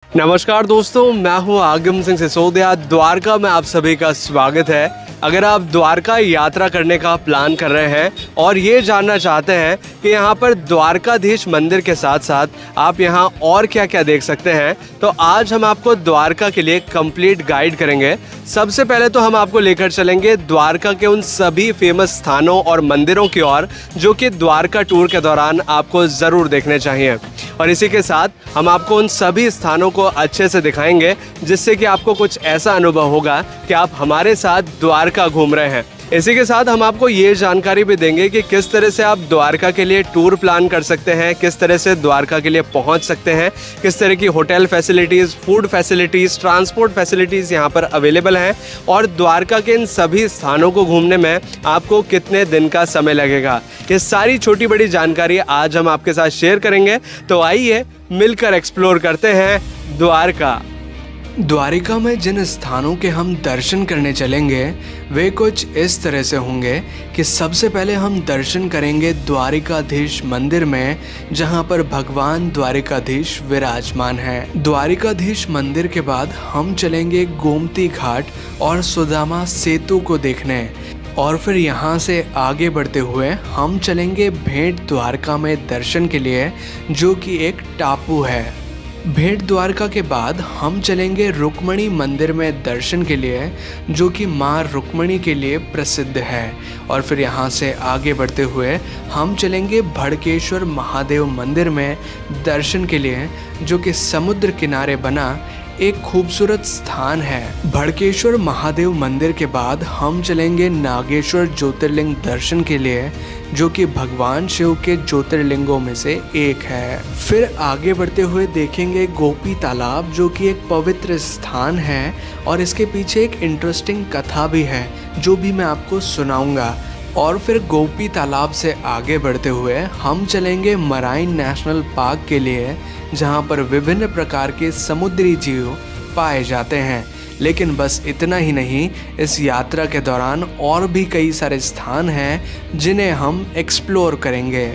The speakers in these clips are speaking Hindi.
नमस्कार दोस्तों, मैं हूं आगम सिंह सिसोदिया। द्वारका में आप सभी का स्वागत है। अगर आप द्वारका यात्रा करने का प्लान कर रहे हैं और ये जानना चाहते हैं कि यहाँ पर द्वारकाधीश मंदिर के साथ साथ आप यहाँ और क्या क्या देख सकते हैं, तो आज हम आपको द्वारका के लिए कंप्लीट गाइड करेंगे। सबसे पहले तो हम आपको लेकर चलेंगे द्वारका के उन सभी फेमस स्थानों और मंदिरों की ओर जो कि द्वारका टूर के दौरान आपको ज़रूर देखने चाहिए, और इसी के साथ हम आपको उन सभी स्थानों को अच्छे से दिखाएंगे जिससे कि आपको कुछ ऐसा अनुभव होगा कि आप हमारे साथ द्वारका घूम रहे हैं। इसी के साथ हम आपको ये जानकारी भी देंगे कि किस तरह से आप द्वारका के लिए टूर प्लान कर सकते हैं, किस तरह से द्वारका के लिए पहुंच सकते हैं, किस तरह की hotel facilities, food facilities, transport facilities यहाँ पर अवेलेबल हैं, और द्वारका के इन सभी स्थानों को घूमने में आपको कितने दिन का समय लगेगा। ये सारी छोटी बड़ी जानकारी आज हम आपके साथ शेयर करेंगे। तो आइए मिलकर एक्सप्लोर करते हैं द्वारका। द्वारिका में जिन स्थानों के हम दर्शन करने चलेंगे वे कुछ इस तरह से होंगे कि सबसे पहले हम दर्शन करेंगे द्वारिकाधीश मंदिर में, जहां पर भगवान द्वारिकाधीश विराजमान है। द्वारिकाधीश मंदिर के बाद हम चलेंगे गोमती घाट और सुदामा सेतु को देखने, और फिर यहाँ से आगे बढ़ते हुए हम चलेंगे भेंट द्वारका में दर्शन के लिए, जो कि एक टापू है। भेंट द्वारका के बाद हम चलेंगे रुक्मणी मंदिर में दर्शन के लिए, जो कि माँ रुक्मणी के लिए प्रसिद्ध है, और फिर यहाँ से आगे बढ़ते हुए हम चलेंगे भड़केश्वर महादेव मंदिर में दर्शन के लिए, जो कि समुद्र किनारे बना एक खूबसूरत स्थान है। भड़केश्वर महादेव मंदिर के बाद हम चलेंगे नागेश्वर ज्योतिर्लिंग दर्शन के लिए, जो कि भगवान शिव के ज्योतिर्लिंगों में से एक है। फिर आगे बढ़ते हुए देखेंगे गोपी तालाब, जो कि एक पवित्र स्थान है, और इसके पीछे एक इंटरेस्टिंग कथा भी है जो भी मैं आपको सुनाऊंगा। और फिर गोपी तालाब से आगे बढ़ते हुए हम चलेंगे मराइन नेशनल पार्क के लिए, जहां पर विभिन्न प्रकार के समुद्री जीव पाए जाते हैं। लेकिन बस इतना ही नहीं, इस यात्रा के दौरान और भी कई सारे स्थान हैं जिन्हें हम एक्सप्लोर करेंगे।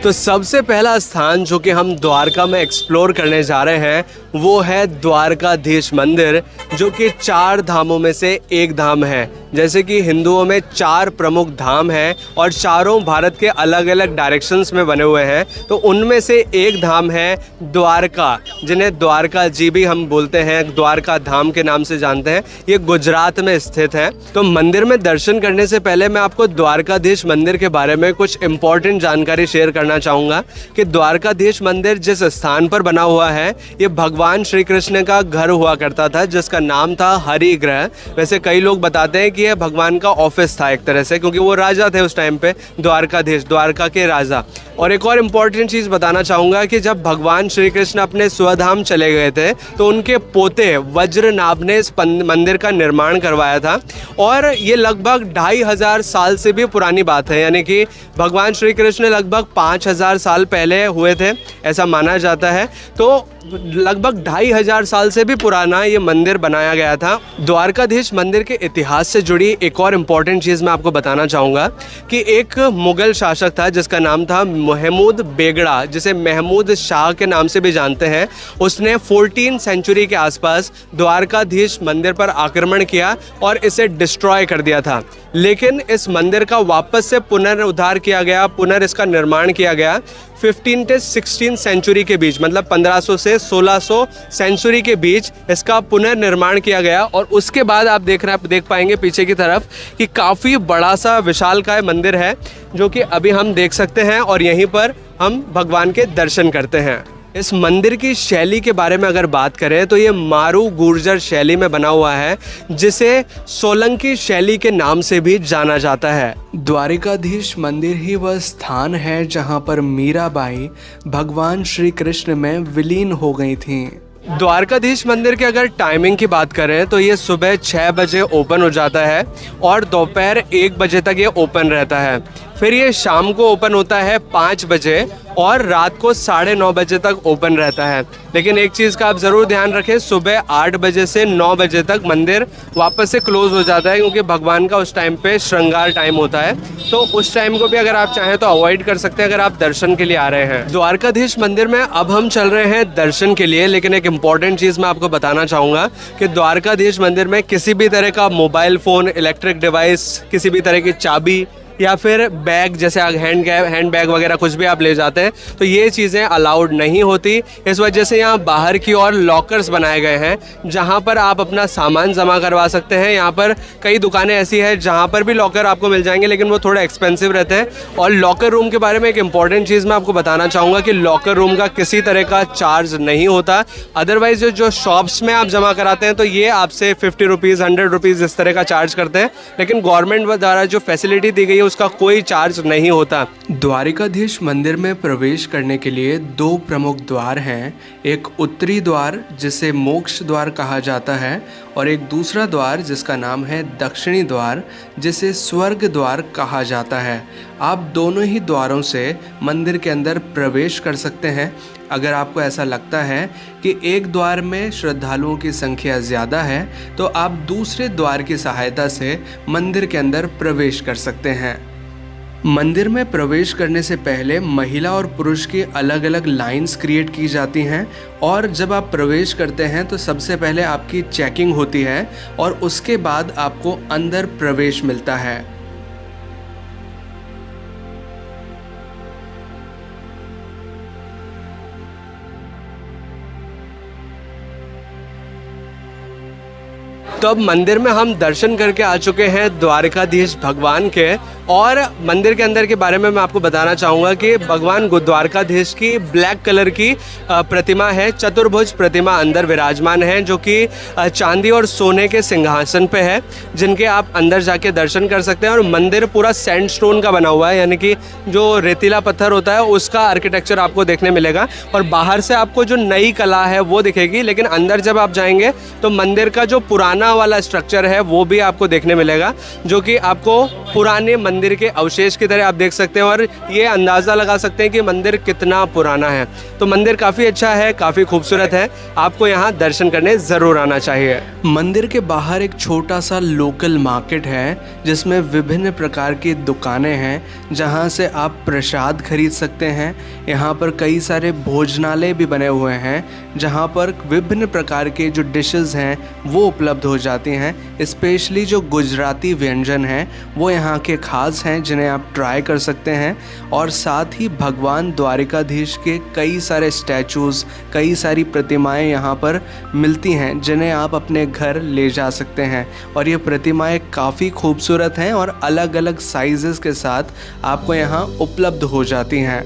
तो सबसे पहला स्थान जो कि हम द्वारका में एक्सप्लोर करने जा रहे हैं वो है द्वारकाधीश मंदिर, जो कि 4 धामों में से एक धाम है। जैसे कि हिंदुओं में 4 प्रमुख धाम हैं और चारों भारत के अलग अलग डायरेक्शंस में बने हुए हैं, तो उनमें से एक धाम है द्वारका, जिन्हें द्वारका जी भी हम बोलते हैं, द्वारका धाम के नाम से जानते हैं। ये गुजरात में स्थित है। तो मंदिर में दर्शन करने से पहले मैं आपको द्वारकाधीश मंदिर के बारे में कुछ इंपॉर्टेंट जानकारी शेयर करना चाहूँगा कि द्वारकाधीश मंदिर जिस स्थान पर बना हुआ है ये भगवान श्री कृष्ण का घर हुआ करता था, जिसका नाम था हरिगृह। वैसे कई लोग बताते हैं कि यह भगवान का ऑफिस था एक तरह से, क्योंकि वो राजा थे उस टाइम पे, द्वारकाधीश, द्वारका के राजा। और एक और इम्पॉर्टेंट चीज़ बताना चाहूँगा कि जब भगवान श्री कृष्ण अपने स्वधाम चले गए थे तो उनके पोते वज्रनाभ ने इस मंदिर का निर्माण करवाया था, और ये लगभग 2500 साल से भी पुरानी बात है। यानी कि भगवान श्री कृष्ण लगभग 5000 साल पहले हुए थे, ऐसा माना जाता है। तो लगभग 2500 साल से भी पुराना ये मंदिर बनाया गया था। द्वारकाधीश मंदिर के इतिहास से जुड़ी एक और इम्पॉर्टेंट चीज़ मैं आपको बताना चाहूँगा कि एक मुगल शासक था जिसका नाम था महमूद बेगड़ा, जिसे महमूद शाह के नाम से भी जानते हैं। उसने 14वीं सेंचुरी के आसपास द्वारकाधीश मंदिर पर आक्रमण किया और इसे डिस्ट्रॉय कर दिया था। लेकिन इस मंदिर का वापस से पुनरुद्धार किया गया, इसका निर्माण किया गया 15वीं से 16वीं सेंचुरी के बीच, मतलब 1500 से 1600 सेंचुरी के बीच इसका पुनर्निर्माण किया गया। और उसके बाद आप देख पाएंगे पीछे की तरफ कि काफ़ी बड़ा सा विशालकाय मंदिर है, जो कि अभी हम देख सकते हैं, और यहीं पर हम भगवान के दर्शन करते हैं। इस मंदिर की शैली के बारे में अगर बात करें तो ये मारू गुर्जर शैली में बना हुआ है, जिसे सोलंकी शैली के नाम से भी जाना जाता है। द्वारिकाधीश मंदिर ही वह स्थान है जहां पर मीराबाई भगवान श्री कृष्ण में विलीन हो गई थीं। द्वारकाधीश मंदिर के अगर टाइमिंग की बात करें तो ये सुबह 6 बजे ओपन हो जाता है और दोपहर 1 बजे तक ये ओपन रहता है। फिर ये शाम को ओपन होता है 5 बजे और रात को 9:30 बजे तक ओपन रहता है। लेकिन एक चीज़ का आप ज़रूर ध्यान रखें, सुबह 8 बजे से 9 बजे तक मंदिर वापस से क्लोज़ हो जाता है, क्योंकि भगवान का उस टाइम पे श्रृंगार टाइम होता है। तो उस टाइम को भी अगर आप चाहें तो अवॉइड कर सकते हैं अगर आप दर्शन के लिए आ रहे हैं। द्वारकाधीश मंदिर में अब हम चल रहे हैं दर्शन के लिए, लेकिन एक इम्पॉर्टेंट चीज़ मैं आपको बताना चाहूँगा कि द्वारकाधीश मंदिर में किसी भी तरह का मोबाइल फ़ोन, इलेक्ट्रिक डिवाइस, किसी भी तरह की चाबी या फिर बैग, जैसे हैंड बैग वगैरह कुछ भी आप ले जाते हैं तो ये चीज़ें अलाउड नहीं होती। इस वजह से यहाँ बाहर की ओर लॉकर्स बनाए गए हैं जहाँ पर आप अपना सामान जमा करवा सकते हैं। यहाँ पर कई दुकानें ऐसी हैं जहाँ पर भी लॉकर आपको मिल जाएंगे, लेकिन वो थोड़ा एक्सपेंसिव रहते हैं। और लॉकर रूम के बारे में एक इम्पॉर्टेंट चीज़ मैं आपको बताना चाहूँगा कि लॉकर रूम का किसी तरह का चार्ज नहीं होता। अदरवाइज जो शॉप्स में आप जमा कराते हैं तो ये आपसे 50 रुपीज़, 100 रुपीज़ इस तरह का चार्ज करते हैं, लेकिन गवर्नमेंट द्वारा जो फैसिलिटी दी गई है उसका कोई चार्ज नहीं होता। द्वारिकाधीश मंदिर में प्रवेश करने के लिए 2 प्रमुख द्वार हैं। एक उत्तरी द्वार जिसे मोक्ष द्वार कहा जाता है और एक दूसरा द्वार जिसका नाम है दक्षिणी द्वार जिसे स्वर्ग द्वार कहा जाता है। आप दोनों ही द्वारों से मंदिर के अंदर प्रवेश कर सकते हैं। अगर आपको ऐसा लगता है कि एक द्वार में श्रद्धालुओं की संख्या ज़्यादा है तो आप दूसरे द्वार की सहायता से मंदिर के अंदर प्रवेश कर सकते हैं। मंदिर में प्रवेश करने से पहले महिला और पुरुष की अलग अलग लाइंस क्रिएट की जाती हैं और जब आप प्रवेश करते हैं तो सबसे पहले आपकी चेकिंग होती है और उसके बाद आपको अंदर प्रवेश मिलता है। तो अब मंदिर में हम दर्शन करके आ चुके हैं द्वारकाधीश भगवान के, और मंदिर के अंदर के बारे में मैं आपको बताना चाहूँगा कि भगवान द्वारकाधीश की ब्लैक कलर की प्रतिमा है, चतुर्भुज प्रतिमा अंदर विराजमान है, जो कि चांदी और सोने के सिंहासन पे है, जिनके आप अंदर जाके दर्शन कर सकते हैं। और मंदिर पूरा सैंडस्टोन का बना हुआ है, यानी कि जो रेतीला पत्थर होता है उसका आर्किटेक्चर आपको देखने मिलेगा। और बाहर से आपको जो नई कला है वो दिखेगी, लेकिन अंदर जब आप जाएंगे तो मंदिर का जो पुराना वाला स्ट्रक्चर है वो भी आपको देखने मिलेगा, जो कि आपको पुराने मंदिर के अवशेष की तरह आप देख सकते हैं और ये अंदाज़ा लगा सकते हैं कि मंदिर कितना पुराना है। तो मंदिर काफ़ी अच्छा है, काफ़ी खूबसूरत है, आपको यहाँ दर्शन करने ज़रूर आना चाहिए। मंदिर के बाहर एक छोटा सा लोकल मार्केट है जिसमें विभिन्न प्रकार की दुकानें हैं जहाँ से आप प्रसाद खरीद सकते हैं। यहाँ पर कई सारे भोजनालय भी बने हुए हैं जहाँ पर विभिन्न प्रकार के जो डिशेस हैं वो उपलब्ध हो जाती हैं। स्पेशली जो गुजराती व्यंजन हैं वो यहाँ के खास हैं जिन्हें आप ट्राई कर सकते हैं। और साथ ही भगवान द्वारिकाधीश के कई सारे स्टैचूज़, कई सारी प्रतिमाएं यहाँ पर मिलती हैं जिन्हें आप अपने घर ले जा सकते हैं। और ये प्रतिमाएं काफ़ी खूबसूरत हैं और अलग अलग साइज़ेस के साथ आपको यहाँ उपलब्ध हो जाती हैं।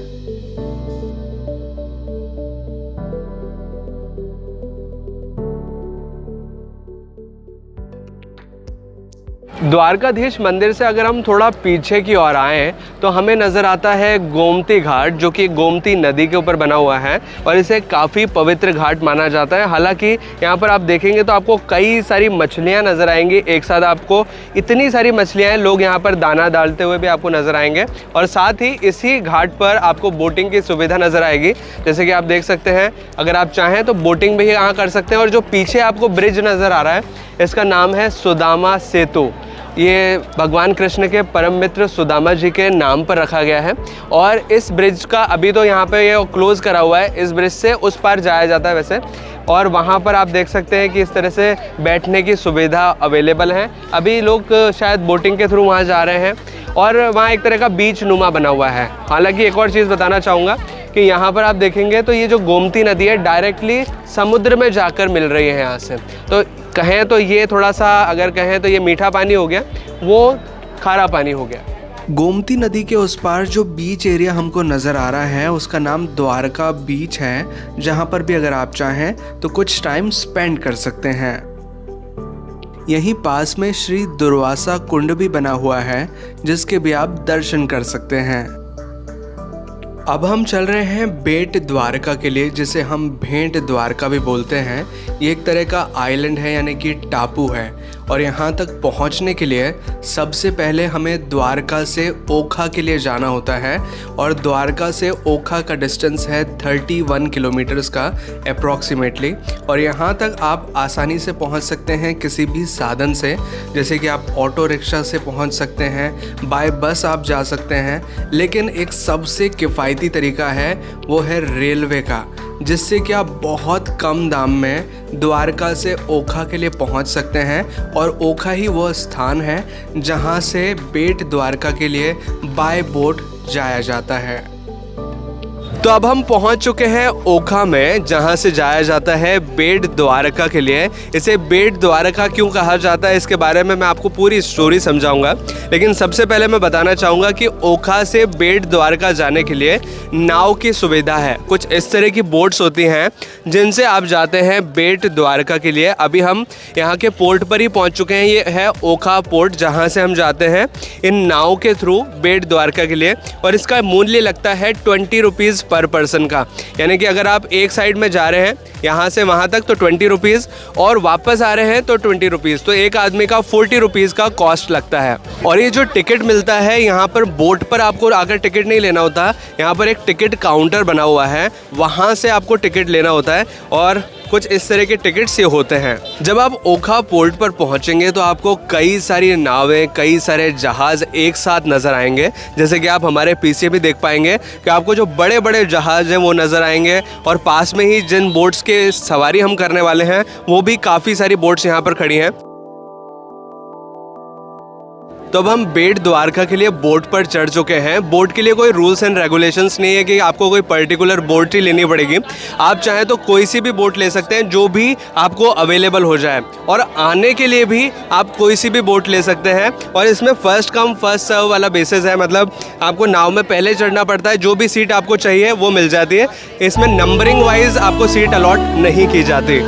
द्वारकाधीश मंदिर से अगर हम थोड़ा पीछे की ओर आएँ तो हमें नज़र आता है गोमती घाट, जो कि गोमती नदी के ऊपर बना हुआ है और इसे काफ़ी पवित्र घाट माना जाता है। हालांकि यहाँ पर आप देखेंगे तो आपको कई सारी मछलियाँ नज़र आएंगी एक साथ, आपको इतनी सारी मछलियाँ हैं, लोग यहाँ पर दाना डालते हुए भी आपको नज़र आएंगे। और साथ ही इसी घाट पर आपको बोटिंग की सुविधा नज़र आएगी, जैसे कि आप देख सकते हैं। अगर आप चाहें तो बोटिंग भी यहाँ कर सकते हैं। और जो पीछे आपको ब्रिज नज़र आ रहा है इसका नाम है सुदामा सेतु। ये भगवान कृष्ण के परम मित्र सुदामा जी के नाम पर रखा गया है। और इस ब्रिज का अभी तो यहाँ पे ये क्लोज़ करा हुआ है, इस ब्रिज से उस पार जाया जाता है वैसे। और वहाँ पर आप देख सकते हैं कि इस तरह से बैठने की सुविधा अवेलेबल है। अभी लोग शायद बोटिंग के थ्रू वहाँ जा रहे हैं और वहाँ एक तरह का बीच नुमा बना हुआ है। हालांकि एक और चीज़ बताना चाहूँगा कि यहाँ पर आप देखेंगे तो ये जो गोमती नदी है डायरेक्टली समुद्र में जाकर मिल रही है यहाँ से। तो कहें तो ये थोड़ा सा, अगर कहें तो ये मीठा पानी हो गया, वो खारा पानी हो गया। गोमती नदी के उस पार जो बीच एरिया हमको नज़र आ रहा है उसका नाम द्वारका बीच है, जहाँ पर भी अगर आप चाहें तो कुछ टाइम स्पेंड कर सकते हैं। यहीं पास में श्री दुर्वासा कुंड भी बना हुआ है जिसके भी आप दर्शन कर सकते हैं। अब हम चल रहे हैं बेट द्वारका के लिए, जिसे हम भेंट द्वारका भी बोलते हैं। ये एक तरह का आइलैंड है, यानी कि टापू है। और यहाँ तक पहुँचने के लिए सबसे पहले हमें द्वारका से ओखा के लिए जाना होता है और द्वारका से ओखा का डिस्टेंस है 31 किलोमीटर्स का अप्रॉक्सीमेटली। और यहाँ तक आप आसानी से पहुँच सकते हैं किसी भी साधन से, जैसे कि आप ऑटो रिक्शा से पहुँच सकते हैं, बाय बस आप जा सकते हैं, लेकिन एक सबसे किफ़ायती तरीका है वो है रेलवे का, जिससे कि आप बहुत कम दाम में द्वारका से ओखा के लिए पहुंच सकते हैं। और ओखा ही वो स्थान है जहां से बेट द्वारका के लिए बाय बोट जाया जाता है। तो अब हम पहुंच चुके हैं ओखा में, जहां से जाया जाता है बेट द्वारका के लिए। इसे बेट द्वारका क्यों कहा जाता है इसके बारे में मैं आपको पूरी स्टोरी समझाऊंगा, लेकिन सबसे पहले मैं बताना चाहूँगा कि ओखा से बेट द्वारका जाने के लिए नाव की सुविधा है। कुछ इस तरह की बोट्स होती हैं जिनसे आप जाते हैं बेट द्वारका के लिए। अभी हम यहाँ के पोर्ट पर ही पहुँच चुके हैं। ये है ओखा पोर्ट, जहाँ से हम जाते हैं इन नाव के थ्रू बेट द्वारका के लिए। और इसका मूल्य लगता है 20 रुपीज़ पर पर्सन का, यानी कि अगर आप एक साइड में जा रहे हैं यहाँ से वहाँ तक तो 20 रुपीज़ और वापस आ रहे हैं तो 20 रुपीज़, तो एक आदमी का 40 रुपीज़ का कॉस्ट लगता है। और ये जो टिकट मिलता है यहाँ पर बोट पर आपको आकर टिकट नहीं लेना होता, यहाँ पर एक टिकट काउंटर बना हुआ है, वहाँ से आपको टिकट लेना होता है और कुछ इस तरह के टिकट्स ये होते हैं। जब आप ओखा पोर्ट पर पहुंचेंगे तो आपको कई सारी नावें, कई सारे जहाज़ एक साथ नज़र आएंगे, जैसे कि आप हमारे पीछे भी देख पाएंगे कि आपको जो बड़े बड़े जहाज़ हैं वो नज़र आएंगे। और पास में ही जिन बोट्स के सवारी हम करने वाले हैं वो भी काफ़ी सारी बोट्स यहाँ पर खड़ी हैं। तो अब हम बेट द्वारका के लिए बोट पर चढ़ चुके हैं। बोट के लिए कोई रूल्स एंड रेगुलेशंस नहीं है कि आपको कोई पर्टिकुलर बोट ही लेनी पड़ेगी। आप चाहें तो कोई सी भी बोट ले सकते हैं जो भी आपको अवेलेबल हो जाए, और आने के लिए भी आप कोई सी भी बोट ले सकते हैं। और इसमें फर्स्ट कम फर्स्ट सर्व वाला बेसिस है, मतलब आपको नाव में पहले चढ़ना पड़ता है, जो भी सीट आपको चाहिए वो मिल जाती है। इसमें नंबरिंग वाइज आपको सीट अलॉट नहीं की जाती।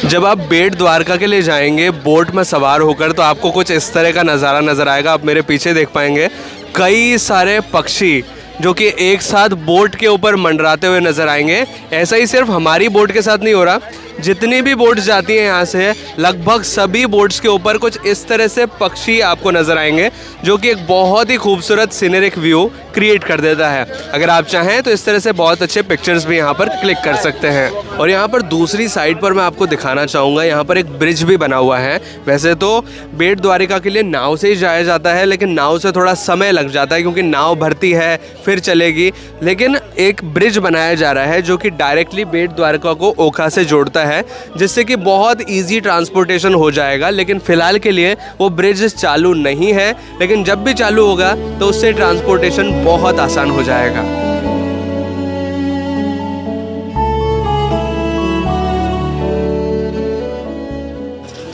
जब आप बेट द्वारका के लिए जाएंगे बोट में सवार होकर तो आपको कुछ इस तरह का नज़ारा नज़र आएगा। आप मेरे पीछे देख पाएंगे कई सारे पक्षी जो कि एक साथ बोट के ऊपर मंडराते हुए नज़र आएंगे। ऐसा ही सिर्फ हमारी बोट के साथ नहीं हो रहा, जितनी भी बोट्स जाती हैं यहाँ से लगभग सभी बोट्स के ऊपर कुछ इस तरह से पक्षी आपको नज़र आएंगे, जो कि एक बहुत ही खूबसूरत सीनरिक व्यू क्रिएट कर देता है। अगर आप चाहें तो इस तरह से बहुत अच्छे पिक्चर्स भी यहाँ पर क्लिक कर सकते हैं। और यहाँ पर दूसरी साइड पर मैं आपको दिखाना चाहूँगा, यहाँ पर एक ब्रिज भी बना हुआ है। वैसे तो बेट द्वारका के लिए नाव से ही जाया जाता है, लेकिन नाव से थोड़ा समय लग जाता है क्योंकि नाव भरती है फिर चलेगी। लेकिन एक ब्रिज बनाया जा रहा है जो कि डायरेक्टली बेट द्वारका को ओखा से जोड़ता है, जिससे कि बहुत इजी ट्रांसपोर्टेशन हो जाएगा। लेकिन फ़िलहाल के लिए वो ब्रिज चालू नहीं है, लेकिन जब भी चालू होगा तो उससे ट्रांसपोर्टेशन बहुत आसान हो जाएगा।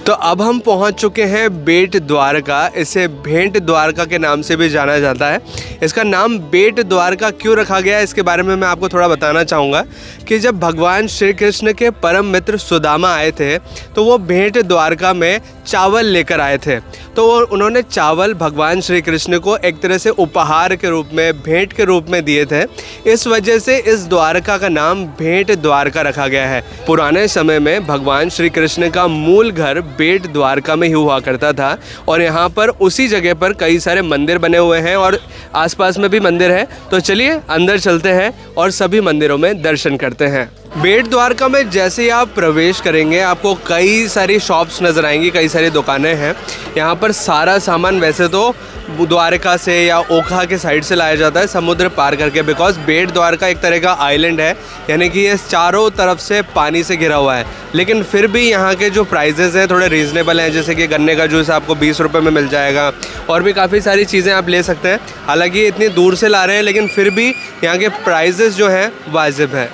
तो अब हम पहुंच चुके हैं बेट द्वारका। इसे भेंट द्वारका के नाम से भी जाना जाता है। इसका नाम बेट द्वारका क्यों रखा गया है इसके बारे में मैं आपको थोड़ा बताना चाहूँगा कि जब भगवान श्री कृष्ण के परम मित्र सुदामा आए थे तो वो भेंट द्वारका में चावल लेकर आए थे। तो उन्होंने चावल भगवान श्री कृष्ण को एक तरह से उपहार के रूप में, भेंट के रूप में दिए थे। इस वजह से इस द्वारका का नाम भेंट द्वारका रखा गया है। पुराने समय में भगवान श्री कृष्ण का मूल घर बेट द्वारका में ही हुआ करता था और यहाँ पर उसी जगह पर कई सारे मंदिर बने हुए हैं और आसपास में भी मंदिर है। तो चलिए अंदर चलते हैं और सभी मंदिरों में दर्शन करते हैं। बेट द्वारका में जैसे ही आप प्रवेश करेंगे आपको कई सारी शॉप्स नज़र आएंगी, कई सारी दुकानें हैं। यहाँ पर सारा सामान वैसे तो द्वारका से या ओखा के साइड से लाया जाता है समुद्र पार करके, बिकॉज बेट द्वारका एक तरह का आइलैंड है, यानी कि ये चारों तरफ से पानी से घिरा हुआ है। लेकिन फिर भी यहाँ के जो प्राइजेज़ हैं थोड़े रीज़नेबल हैं, जैसे कि गन्ने का जूस आपको 20 रुपये में मिल जाएगा और भी काफ़ी सारी चीज़ें आप ले सकते हैं। हालांकि इतनी दूर से ला रहे हैं लेकिन फिर भी यहाँ के प्राइजेज़ जो हैं वाजिब है।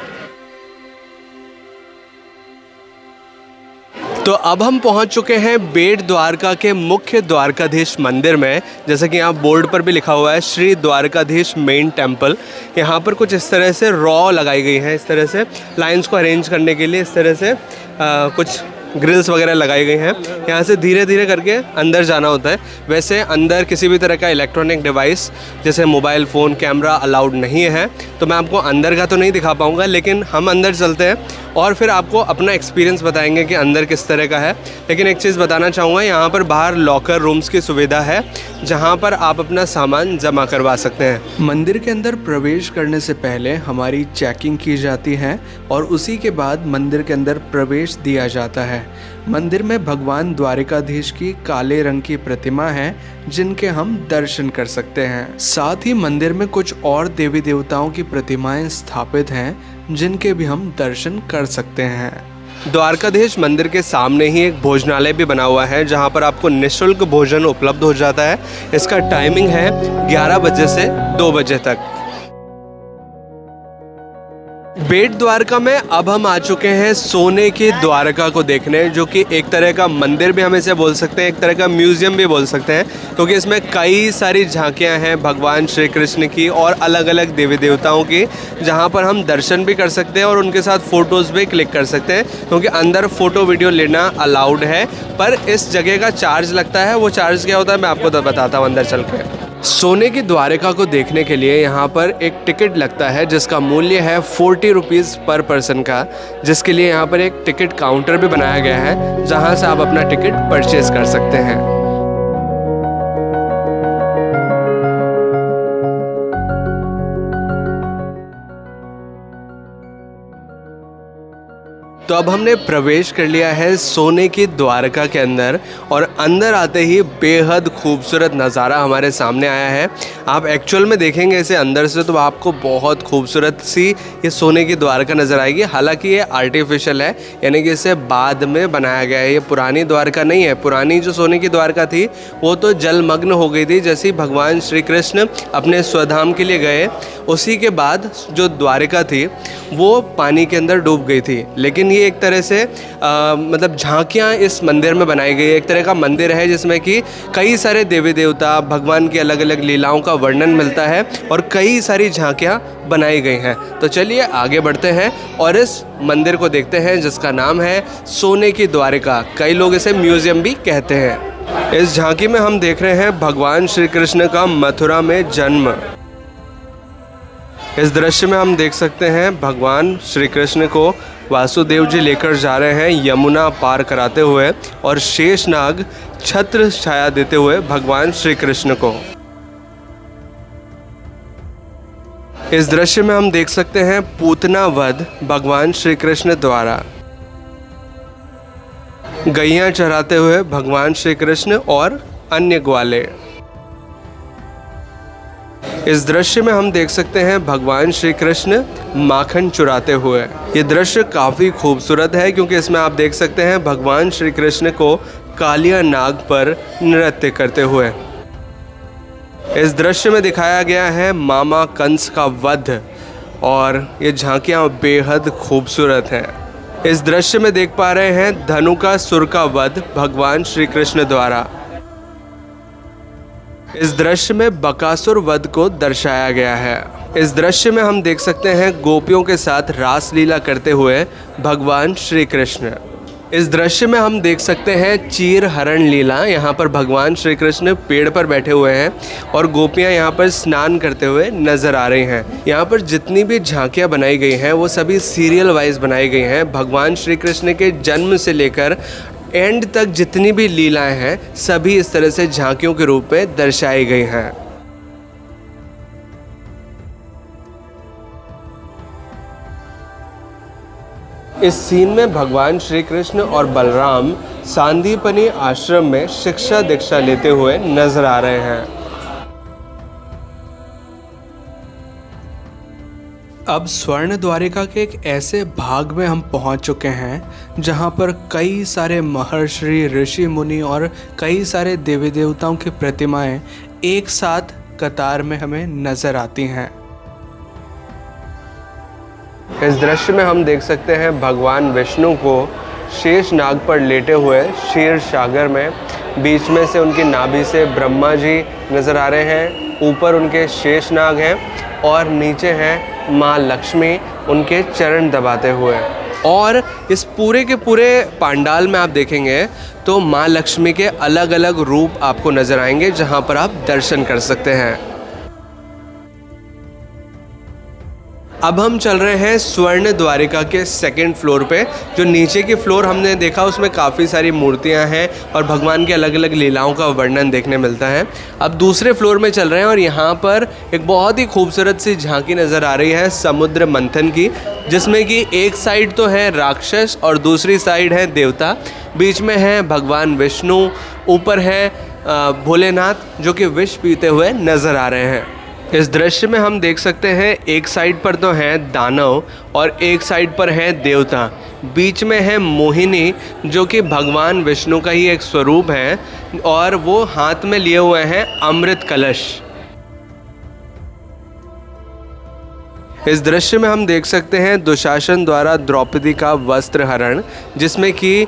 तो अब हम पहुंच चुके हैं बेट द्वारका के मुख्य द्वारकाधीश मंदिर में। जैसे कि यहाँ बोर्ड पर भी लिखा हुआ है श्री द्वारकाधीश मेन टेम्पल। यहाँ पर कुछ इस तरह से रॉ लगाई गई है, इस तरह से लाइंस को अरेंज करने के लिए इस तरह से कुछ ग्रिल्स वगैरह लगाई गई हैं। यहाँ से धीरे धीरे करके अंदर जाना होता है। वैसे अंदर किसी भी तरह का इलेक्ट्रॉनिक डिवाइस जैसे मोबाइल फ़ोन कैमरा अलाउड नहीं है, तो मैं आपको अंदर का तो नहीं दिखा पाऊँगा, लेकिन हम अंदर चलते हैं और फिर आपको अपना एक्सपीरियंस बताएंगे कि अंदर किस तरह का है। लेकिन एक चीज़ बताना चाहूँगा, यहाँ पर बाहर लॉकर रूम्स की सुविधा है जहाँ पर आप अपना सामान जमा करवा सकते हैं। मंदिर के अंदर प्रवेश करने से पहले हमारी चेकिंग की जाती है और उसी के बाद मंदिर के अंदर प्रवेश दिया जाता है। मंदिर में भगवान द्वारिकाधीश की काले रंग की प्रतिमा है जिनके हम दर्शन कर सकते हैं। साथ ही मंदिर में कुछ और देवी देवताओं की प्रतिमाएं स्थापित हैं जिनके भी हम दर्शन कर सकते हैं। द्वारकाधीश मंदिर के सामने ही एक भोजनालय भी बना हुआ है जहां पर आपको निःशुल्क भोजन उपलब्ध हो जाता है। इसका टाइमिंग है 11 बजे से 2 बजे तक। बेट द्वारका में अब हम आ चुके हैं सोने की द्वारका को देखने, जो कि एक तरह का मंदिर भी हम इसे बोल सकते हैं, एक तरह का म्यूजियम भी बोल सकते हैं, क्योंकि इसमें कई सारी झांकियां हैं भगवान श्री कृष्ण की और अलग अलग देवी देवताओं की, जहां पर हम दर्शन भी कर सकते हैं और उनके साथ फ़ोटोज़ भी क्लिक कर सकते हैं, क्योंकि अंदर फ़ोटो वीडियो लेना अलाउड है। पर इस जगह का चार्ज लगता है। वो चार्ज क्या होता है मैं आपको तो बताता हूँ अंदर चल के। सोने की द्वारिका को देखने के लिए यहाँ पर एक टिकट लगता है जिसका मूल्य है 40 रुपीज़ पर पर्सन का, जिसके लिए यहाँ पर एक टिकट काउंटर भी बनाया गया है जहाँ से आप अपना टिकट परचेज कर सकते हैं। तो अब हमने प्रवेश कर लिया है सोने की द्वारका के अंदर और अंदर आते ही बेहद खूबसूरत नज़ारा हमारे सामने आया है। आप एक्चुअल में देखेंगे इसे अंदर से तो आपको बहुत खूबसूरत सी ये सोने की द्वारका नज़र आएगी। हालांकि ये आर्टिफिशियल है, यानी कि इसे बाद में बनाया गया है। ये पुरानी द्वारका नहीं है। पुरानी जो सोने की द्वारका थी वो तो जलमग्न हो गई थी। जैसे ही भगवान श्री कृष्ण अपने स्वधाम के लिए गए उसी के बाद जो द्वारिका थी वो पानी के अंदर डूब गई थी। लेकिन ये एक तरह से मतलब झांकियाँ इस मंदिर में बनाई गई है। एक तरह का मंदिर है जिसमें कि कई सारे देवी देवता भगवान की अलग अलग लीलाओं का वर्णन मिलता है और कई सारी झांकियाँ बनाई गई हैं। तो चलिए आगे बढ़ते हैं और इस मंदिर को देखते हैं जिसका नाम है सोने की द्वारिका। कई लोग इसे म्यूजियम भी कहते हैं। इस झांकी में हम देख रहे हैं भगवान श्री कृष्ण का मथुरा में जन्म। इस दृश्य में हम देख सकते हैं भगवान श्री कृष्ण को वासुदेव जी लेकर जा रहे हैं यमुना पार कराते हुए और शेषनाग छत्र छाया देते हुए भगवान श्री कृष्ण को। इस दृश्य में हम देख सकते हैं पूतना वध भगवान श्री कृष्ण द्वारा। गैयां चराते हुए भगवान श्री कृष्ण और अन्य ग्वाले। इस दृश्य में हम देख सकते हैं भगवान श्री कृष्ण माखन चुराते हुए। ये दृश्य काफ़ी खूबसूरत है क्योंकि इसमें आप देख सकते हैं भगवान श्री कृष्ण को कालिया नाग पर नृत्य करते हुए। इस दृश्य में दिखाया गया है मामा कंस का वध और ये झांकियाँ बेहद खूबसूरत हैं। इस दृश्य में देख पा रहे हैं धनुकासुर का वध भगवान श्री कृष्ण द्वारा। इस दृश्य में बकासुर वध को दर्शाया गया है। इस दृश्य में हम देख सकते हैं गोपियों के साथ रास लीला करते हुए भगवान श्री कृष्ण। इस दृश्य में हम देख सकते हैं चीर हरण लीला। यहाँ पर भगवान श्री कृष्ण पेड़ पर बैठे हुए हैं और गोपियाँ यहाँ पर स्नान करते हुए नजर आ रही हैं। यहाँ पर जितनी भी झांकियाँ बनाई गई हैं वो सभी सीरियल वाइज बनाई गई हैं। भगवान श्री कृष्ण के जन्म से लेकर एंड तक जितनी भी लीलाएं हैं सभी इस तरह से झांकियों के रूप में दर्शाई गई हैं। इस सीन में भगवान श्री कृष्ण और बलराम सांदीपनी आश्रम में शिक्षा दीक्षा लेते हुए नजर आ रहे हैं। अब स्वर्ण द्वारिका के एक ऐसे भाग में हम पहुंच चुके हैं जहां पर कई सारे महर्षि ऋषि मुनि और कई सारे देवी देवताओं की प्रतिमाएं एक साथ कतार में हमें नजर आती हैं। इस दृश्य में हम देख सकते हैं भगवान विष्णु को शेष नाग पर लेटे हुए क्षीर सागर में। बीच में से उनकी नाभि से ब्रह्मा जी नजर आ रहे हैं। ऊपर उनके शेष नाग हैं और नीचे हैं माँ लक्ष्मी उनके चरण दबाते हुए। और इस पूरे के पूरे पंडाल में आप देखेंगे तो माँ लक्ष्मी के अलग अलग रूप आपको नज़र आएंगे जहाँ पर आप दर्शन कर सकते हैं। अब हम चल रहे हैं स्वर्ण द्वारिका के सेकंड फ्लोर पे। जो नीचे की फ्लोर हमने देखा उसमें काफ़ी सारी मूर्तियां हैं और भगवान के अलग अलग लीलाओं का वर्णन देखने मिलता है। अब दूसरे फ्लोर में चल रहे हैं और यहाँ पर एक बहुत ही खूबसूरत सी झांकी नज़र आ रही है समुद्र मंथन की, जिसमें कि एक साइड तो है राक्षस और दूसरी साइड है देवता, बीच में है भगवान विष्णु, ऊपर है भोलेनाथ जो कि विष पीते हुए नज़र आ रहे हैं। इस दृश्य में हम देख सकते हैं एक साइड पर तो है दानव और एक साइड पर है देवता, बीच में है मोहिनी जो कि भगवान विष्णु का ही एक स्वरूप है और वो हाथ में लिए हुए हैं अमृत कलश। इस दृश्य में हम देख सकते हैं दुशासन द्वारा द्रौपदी का वस्त्र हरण, जिसमें कि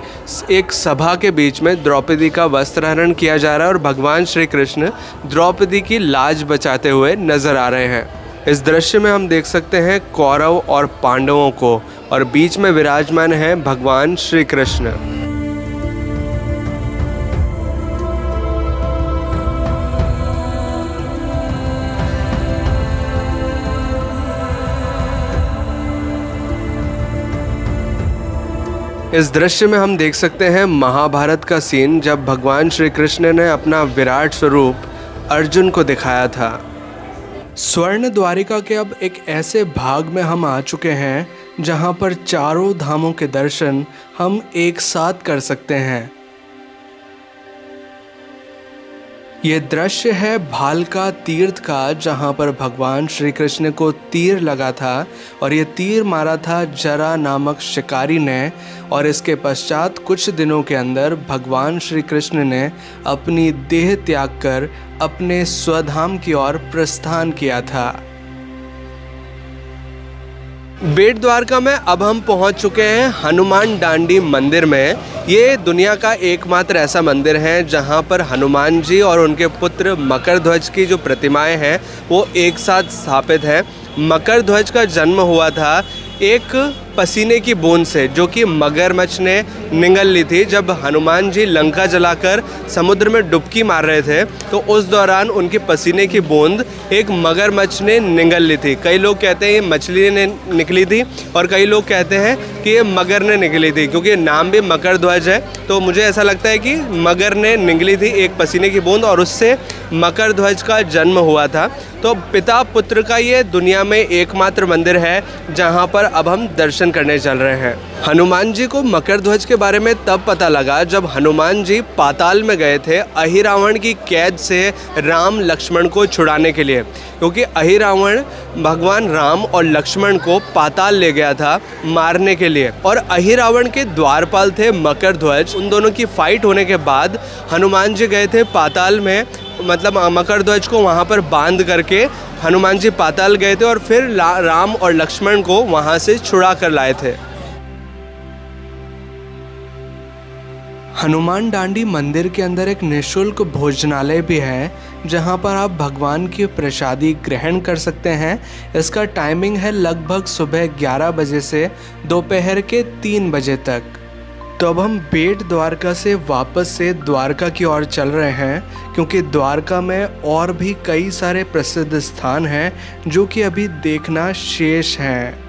एक सभा के बीच में द्रौपदी का वस्त्र हरण किया जा रहा है और भगवान श्री कृष्ण द्रौपदी की लाज बचाते हुए नजर आ रहे हैं। इस दृश्य में हम देख सकते हैं कौरव और पांडवों को और बीच में विराजमान है भगवान श्री कृष्ण। इस दृश्य में हम देख सकते हैं महाभारत का सीन, जब भगवान श्री कृष्ण ने अपना विराट स्वरूप अर्जुन को दिखाया था। स्वर्ण द्वारिका के अब एक ऐसे भाग में हम आ चुके हैं जहां पर चारों धामों के दर्शन हम एक साथ कर सकते हैं। ये दृश्य है भालका तीर्थ का, जहाँ पर भगवान श्री कृष्ण को तीर लगा था और ये तीर मारा था जरा नामक शिकारी ने और इसके पश्चात कुछ दिनों के अंदर भगवान श्री कृष्ण ने अपनी देह त्याग कर अपने स्वधाम की ओर प्रस्थान किया था। बेट द्वारका में अब हम पहुंच चुके हैं हनुमान डांडी मंदिर में। ये दुनिया का एकमात्र ऐसा मंदिर है जहां पर हनुमान जी और उनके पुत्र मकर ध्वज की जो प्रतिमाएं हैं वो एक साथ स्थापित हैं। मकर ध्वज का जन्म हुआ था एक पसीने की बूंद से जो कि मगरमच्छ ने निगल ली थी। जब हनुमान जी लंका जलाकर समुद्र में डुबकी मार रहे थे तो उस दौरान उनके पसीने की बूंद एक मगरमच्छ ने निगल ली थी। कई लोग कहते हैं ये मछली ने निकली थी और कई लोग कहते हैं कि ये मगर ने निकली थी, क्योंकि नाम भी मकर ध्वज है। तो मुझे ऐसा लगता है कि मगर ने निगली थी एक पसीने की बूंद और उससे मकर ध्वज का जन्म हुआ था। तो पिता पुत्र का ये दुनिया में एकमात्र मंदिर है जहाँ पर अब हम दर्शन करने चल रहे हैं। हनुमान जी को मकर ध्वज के बारे में तब पता लगा जब हनुमान जी पाताल में गए थे अहिरावण की कैद से राम लक्ष्मण को छुड़ाने के लिए, क्योंकि अहिरावण भगवान राम और लक्ष्मण को पाताल ले गया था मारने के लिए और अहिरावण के द्वारपाल थे मकर ध्वज। उन दोनों की फाइट होने के बाद हनुमान जी गए थे पाताल में, मतलब मकर ध्वज को वहाँ पर बांध करके हनुमान जी पाताल गए थे और फिर राम और लक्ष्मण को वहाँ से छुड़ा कर लाए थे। हनुमान डांडी मंदिर के अंदर एक निःशुल्क भोजनालय भी है जहां पर आप भगवान की प्रसादी ग्रहण कर सकते हैं। इसका टाइमिंग है लगभग सुबह 11 बजे से दोपहर के 3 बजे तक। तो अब हम बेट द्वारका से वापस से द्वारका की ओर चल रहे हैं, क्योंकि द्वारका में और भी कई सारे प्रसिद्ध स्थान हैं जो कि अभी देखना शेष हैं।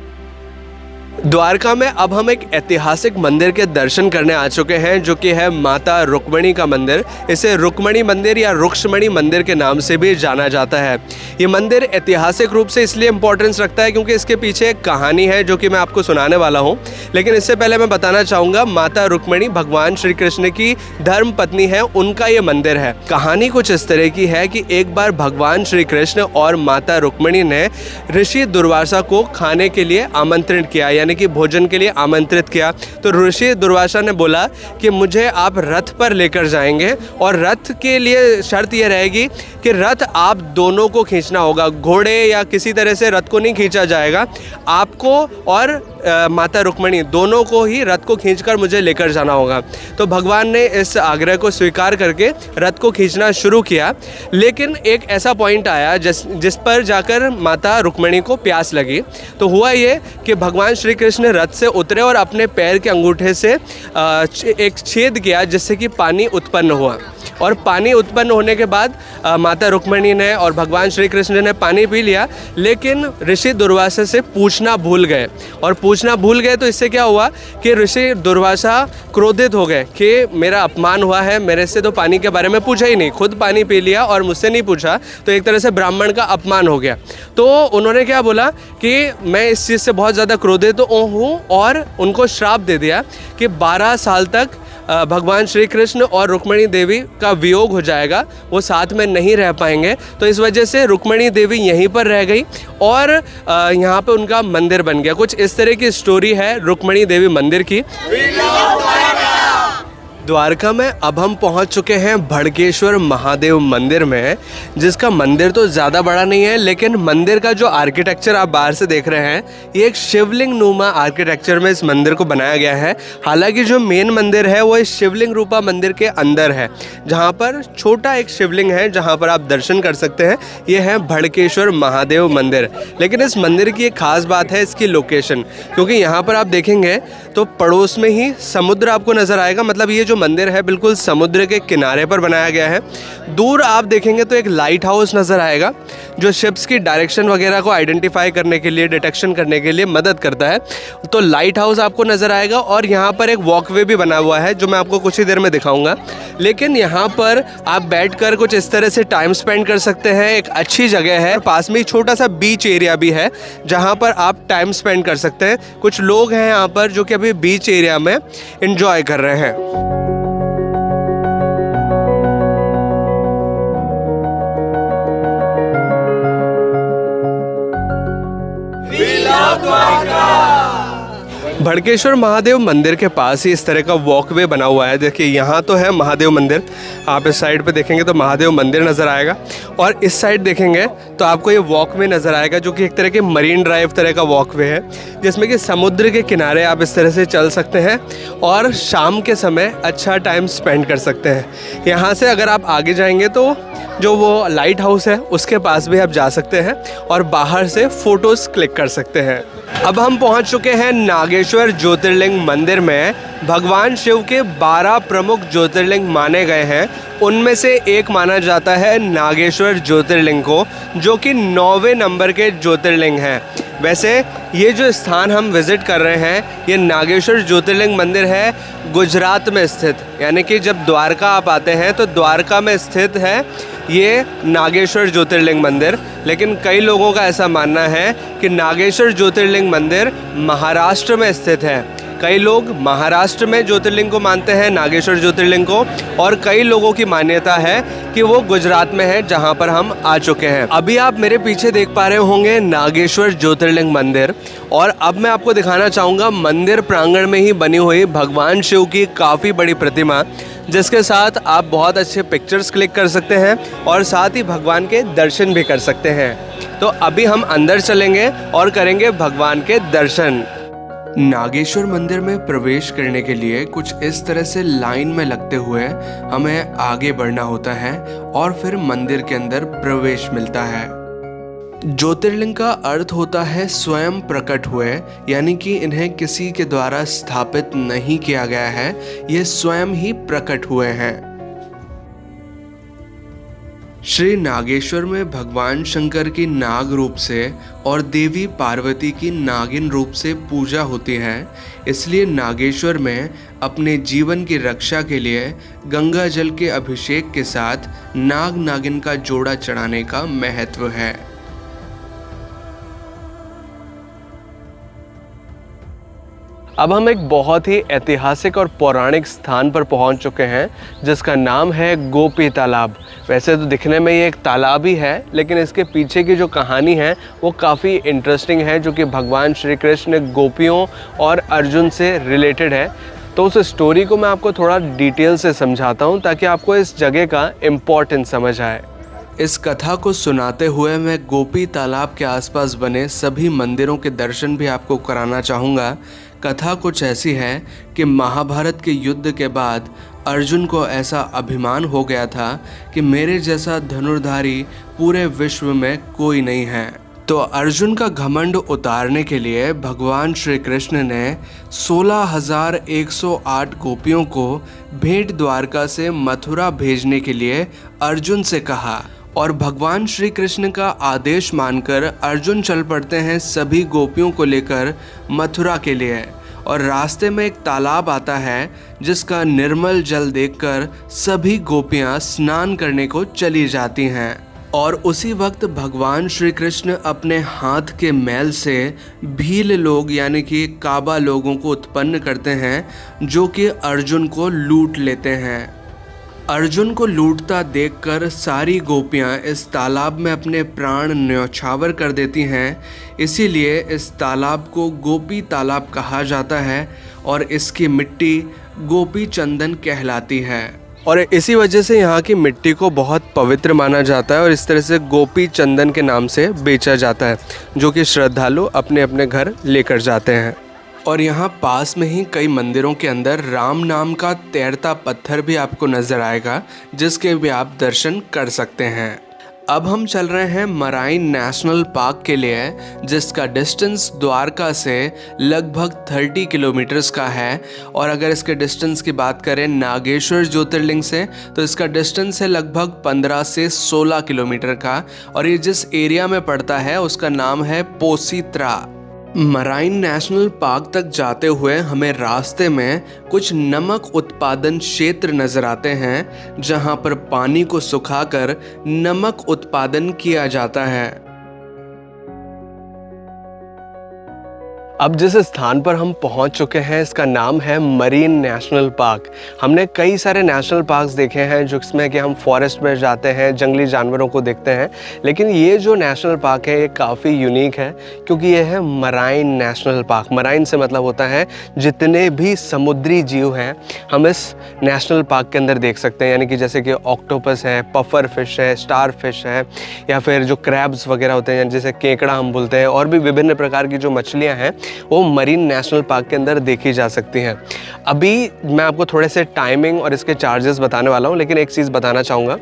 द्वारका में अब हम एक ऐतिहासिक मंदिर के दर्शन करने आ चुके हैं जो कि है माता रुक्मणी का मंदिर। इसे रुक्मणी मंदिर या रुक्ष्मणी मंदिर के नाम से भी जाना जाता है। ये मंदिर ऐतिहासिक रूप से इसलिए इम्पोर्टेंस रखता है क्योंकि इसके पीछे एक कहानी है जो कि मैं आपको सुनाने वाला हूँ। लेकिन इससे पहले मैं बताना चाहूँगा, माता रुक्मणी भगवान श्री कृष्ण की धर्म पत्नी है, उनका ये मंदिर है। कहानी कुछ इस तरह की है कि एक बार भगवान श्री कृष्ण और माता रुक्मणी ने ऋषि दुर्वासा को खाने के लिए आमंत्रित किया, यानी कि भोजन के लिए आमंत्रित किया। तो ऋषि दुर्वासा ने बोला कि मुझे आप रथ पर लेकर जाएंगे और रथ के लिए शर्त यह रहेगी कि रथ आप दोनों को खींचना होगा, घोड़े या किसी तरह से रथ को नहीं खींचा जाएगा, आपको और माता रुक्मणी दोनों को ही रथ को खींचकर मुझे लेकर जाना होगा। तो भगवान ने इस आग्रह को स्वीकार करके रथ को खींचना शुरू किया। लेकिन एक ऐसा पॉइंट आया जिस पर जाकर माता रुक्मणी को प्यास लगी। तो हुआ ये कि भगवान श्री कृष्ण रथ से उतरे और अपने पैर के अंगूठे से एक छेद किया जिससे कि पानी उत्पन्न हुआ। और पानी उत्पन्न होने के बाद माता रुक्मणी ने और भगवान श्री कृष्ण ने पानी पी लिया। लेकिन ऋषि दुर्वासा से पूछना भूल गए, और पूछना भूल गए तो इससे क्या हुआ कि ऋषि दुर्वासा क्रोधित हो गए कि मेरा अपमान हुआ है, मेरे से तो पानी के बारे में पूछा ही नहीं, खुद पानी पी लिया और मुझसे नहीं पूछा, तो एक तरह से ब्राह्मण का अपमान हो गया। तो उन्होंने क्या बोला कि मैं इस चीज़ से बहुत ज़्यादा क्रोधित हूँ, और उनको श्राप दे दिया कि 12 साल तक भगवान श्री कृष्ण और रुक्मणी देवी का वियोग हो जाएगा, वो साथ में नहीं रह पाएंगे। तो इस वजह से रुक्मणी देवी यहीं पर रह गई और यहाँ पे उनका मंदिर बन गया। कुछ इस तरह की स्टोरी है रुक्मणी देवी मंदिर की। द्वारका में अब हम पहुंच चुके हैं भड़केश्वर महादेव मंदिर में, जिसका मंदिर तो ज़्यादा बड़ा नहीं है, लेकिन मंदिर का जो आर्किटेक्चर आप बाहर से देख रहे हैं, ये एक शिवलिंग नुमा आर्किटेक्चर में इस मंदिर को बनाया गया है। हालांकि जो मेन मंदिर है वो इस शिवलिंग रूपा मंदिर के अंदर है, जहाँ पर छोटा एक शिवलिंग है जहाँ पर आप दर्शन कर सकते हैं। ये है भड़केश्वर महादेव मंदिर। लेकिन इस मंदिर की एक खास बात है इसकी लोकेशन, क्योंकि यहाँ पर आप देखेंगे तो पड़ोस में ही समुद्र आपको नज़र आएगा। मतलब ये मंदिर है बिल्कुल समुद्र के किनारे पर बनाया गया है। दूर आप देखेंगे तो एक लाइट हाउस नजर आएगा जो शिप्स की डायरेक्शन वगैरह को आइडेंटिफाई करने के लिए, डिटेक्शन करने के लिए मदद करता है। तो लाइट हाउस आपको नजर आएगा, और यहाँ पर एक वॉकवे भी बना हुआ है जो मैं आपको कुछ ही देर में दिखाऊंगा। लेकिन यहाँ पर आप बैठकर कुछ इस तरह से टाइम स्पेंड कर सकते हैं। एक अच्छी जगह है, पास में ही छोटा सा बीच एरिया भी है जहाँ पर आप टाइम स्पेंड कर सकते हैं। कुछ लोग हैं यहाँ पर जो कि अभी बीच एरिया में एंजॉय कर रहे हैं। भड़केश्वर महादेव मंदिर के पास ही इस तरह का वॉकवे बना हुआ है। देखिए यहाँ तो है महादेव मंदिर, आप इस साइड पे देखेंगे तो महादेव मंदिर नज़र आएगा, और इस साइड देखेंगे तो आपको ये वॉकवे नज़र आएगा जो कि एक तरह के मरीन ड्राइव तरह का वॉकवे है, जिसमें कि समुद्र के किनारे आप इस तरह से चल सकते हैं और शाम के समय अच्छा टाइम स्पेंड कर सकते हैं। यहाँ से अगर आप आगे जाएंगे तो जो वो लाइट हाउस है उसके पास भी आप जा सकते हैं और बाहर से फ़ोटोज़ क्लिक कर सकते हैं। अब हम पहुंच चुके हैं नागेश्वर ज्योतिर्लिंग मंदिर में। भगवान शिव के 12 प्रमुख ज्योतिर्लिंग माने गए हैं, उनमें से एक माना जाता है नागेश्वर ज्योतिर्लिंग को, जो कि 9वें नंबर के ज्योतिर्लिंग हैं। वैसे ये जो स्थान हम विज़िट कर रहे हैं, ये नागेश्वर ज्योतिर्लिंग मंदिर है गुजरात में स्थित, यानी कि जब द्वारका आप आते हैं तो द्वारका में स्थित है ये नागेश्वर ज्योतिर्लिंग मंदिर। लेकिन कई लोगों का ऐसा मानना है कि नागेश्वर ज्योतिर्लिंग मंदिर महाराष्ट्र में स्थित है। कई लोग महाराष्ट्र में ज्योतिर्लिंग को मानते हैं, नागेश्वर ज्योतिर्लिंग को, और कई लोगों की मान्यता है कि वो गुजरात में है जहां पर हम आ चुके हैं। अभी आप मेरे पीछे देख पा रहे होंगे नागेश्वर ज्योतिर्लिंग मंदिर, और अब मैं आपको दिखाना चाहूँगा मंदिर प्रांगण में ही बनी हुई भगवान शिव की काफ़ी बड़ी प्रतिमा, जिसके साथ आप बहुत अच्छे पिक्चर्स क्लिक कर सकते हैं और साथ ही भगवान के दर्शन भी कर सकते हैं। तो अभी हम अंदर चलेंगे और करेंगे भगवान के दर्शन। नागेश्वर मंदिर में प्रवेश करने के लिए कुछ इस तरह से लाइन में लगते हुए हमें आगे बढ़ना होता है और फिर मंदिर के अंदर प्रवेश मिलता है। ज्योतिर्लिंग का अर्थ होता है स्वयं प्रकट हुए, यानी कि इन्हें किसी के द्वारा स्थापित नहीं किया गया है, ये स्वयं ही प्रकट हुए हैं। श्री नागेश्वर में भगवान शंकर की नाग रूप से और देवी पार्वती की नागिन रूप से पूजा होती है। इसलिए नागेश्वर में अपने जीवन की रक्षा के लिए गंगा जल के अभिषेक के साथ नाग नागिन का जोड़ा चढ़ाने का महत्व है। अब हम एक बहुत ही ऐतिहासिक और पौराणिक स्थान पर पहुंच चुके हैं, जिसका नाम है गोपी तालाब। वैसे तो दिखने में ये एक तालाब ही है, लेकिन इसके पीछे की जो कहानी है वो काफ़ी इंटरेस्टिंग है, जो कि भगवान श्री कृष्ण गोपियों और अर्जुन से रिलेटेड है। तो उस स्टोरी को मैं आपको थोड़ा डिटेल से समझाता हूँ ताकि आपको इस जगह का इम्पोर्टेंस समझ आए। इस कथा को सुनाते हुए मैं गोपी तालाब के आसपास बने सभी मंदिरों के दर्शन भी आपको कराना चाहूँगा। कथा कुछ ऐसी है कि महाभारत के युद्ध के बाद अर्जुन को ऐसा अभिमान हो गया था कि मेरे जैसा धनुर्धारी पूरे विश्व में कोई नहीं है। तो अर्जुन का घमंड उतारने के लिए भगवान श्री कृष्ण ने 16,108 गोपियों को भेंट द्वारका से मथुरा भेजने के लिए अर्जुन से कहा और भगवान श्री कृष्ण का आदेश मानकर अर्जुन चल पड़ते हैं सभी गोपियों को लेकर मथुरा के लिए। और रास्ते में एक तालाब आता है जिसका निर्मल जल देखकर सभी गोपियां स्नान करने को चली जाती हैं। और उसी वक्त भगवान श्री कृष्ण अपने हाथ के मैल से भील लोग यानी कि काबा लोगों को उत्पन्न करते हैं जो कि अर्जुन को लूट लेते हैं। अर्जुन को लूटता देखकर सारी गोपियां इस तालाब में अपने प्राण न्यौछावर कर देती हैं। इसीलिए इस तालाब को गोपी तालाब कहा जाता है और इसकी मिट्टी गोपी चंदन कहलाती है। और इसी वजह से यहाँ की मिट्टी को बहुत पवित्र माना जाता है और इस तरह से गोपी चंदन के नाम से बेचा जाता है जो कि श्रद्धालु अपने अपने घर लेकर जाते हैं। और यहाँ पास में ही कई मंदिरों के अंदर राम नाम का तैरता पत्थर भी आपको नज़र आएगा जिसके भी आप दर्शन कर सकते हैं। अब हम चल रहे हैं मराइन नेशनल पार्क के लिए जिसका डिस्टेंस द्वारका से लगभग 30 किलोमीटर्स का है। और अगर इसके डिस्टेंस की बात करें नागेश्वर ज्योतिर्लिंग से तो इसका डिस्टेंस है लगभग 15 से 16 किलोमीटर का। और ये जिस एरिया में पड़ता है उसका नाम है पोसीत्रा। मराइन नेशनल पार्क तक जाते हुए हमें रास्ते में कुछ नमक उत्पादन क्षेत्र नजर आते हैं जहां पर पानी को सुखाकर नमक उत्पादन किया जाता है। अब जिस स्थान पर हम पहुंच चुके हैं इसका नाम है मरीन नेशनल पार्क। हमने कई सारे नेशनल पार्क्स देखे हैं जिसमें कि हम फॉरेस्ट में जाते हैं, जंगली जानवरों को देखते हैं, लेकिन ये जो नेशनल पार्क है ये काफ़ी यूनिक है क्योंकि ये है मराइन नेशनल पार्क। मराइन से मतलब होता है जितने भी समुद्री जीव हैं हम इस नेशनल पार्क के अंदर देख सकते हैं, यानी कि जैसे कि ऑक्टोपस है, पफर फिश है, स्टार फिश है या फिर जो क्रैब्स वगैरह होते हैं जैसे केकड़ा हम बोलते हैं, और भी विभिन्न प्रकार की जो मछलियाँ हैं वो मरीन नेशनल पार्क के अंदर देखी जा सकती हैं। अभी मैं आपको थोड़े से टाइमिंग और इसके चार्जेस बताने वाला हूँ, लेकिन एक चीज़ बताना चाहूँगा